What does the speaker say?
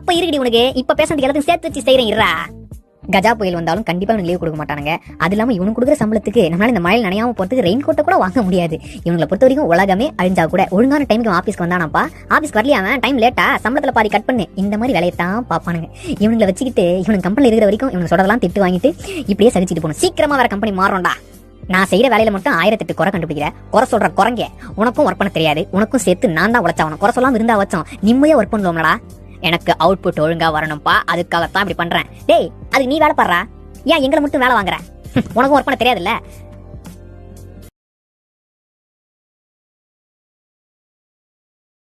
அப்ப இருக்குடி உனக்கு. இப்ப பேசுறதுக்கு எல்லாத்தையும் சேர்த்து வச்சு செய்யறேன் இருடா. கஜா புயல் வந்தாலும் கண்டிப்பா இவனுக்கு லீவ் கொடுக்க மாட்டானுங்க. அது இல்லாம இவனுக்கு கொடுக்குற சம்பளத்துக்கு நம்மளால இந்த மழையில் நனையாம போறதுக்கு ரெயின் கோட்டை கூட வாங்க முடியாது. இவங்களை பொறுத்த வரைக்கும் உலகமே அழிஞ்சா கூட ஒழுங்கான டைமுக்கு ஆபீஸ்க்கு வந்தானப்பா, ஆபீஸ்க்கு வரலையா அவன் டைம் லேட்டா சம்பளத்துல பாதி கட் பண்ணு, இந்த மாதிரி வேலையை தான் பாப்பானுங்க. இவங்களை வச்சுக்கிட்டு இவனுக்கு கம்பெனி இருக்கிற வரைக்கும் இவனுக்கு சொல்றதெல்லாம் திட்டு வாங்கிட்டு இப்படியே சகிச்சுட்டு போகணும். சீக்கிரமா வேற கம்பெனி மாறோம்டா. நான் செய்யற வேலையில மட்டும் 1008 குறை கண்டுபிடிக்கிற. குறை சொல்ற குறைங்க. உனக்கும் ஒர்க் பண்ண தெரியாது, உனக்கும் சேர்த்து நான் தான் உழைச்சாவணும். குறை சொல்லாம இருந்தா வச்சோம் நிம்மதியா ஒர்க் பண்ணுவோம்லடா. எனக்கு அவுட்புட் ஒழுங்கா வரணும்ப்பா, அதுக்காகத்தான் இப்படி பண்றேன். டேய் அதுக்கு நீ வேலை பாடுறா, ஏன் எங்களை மட்டும் வேலை வாங்குற? உனக்கும் ஒர்க் பண்ண தெரியாதுல்ல.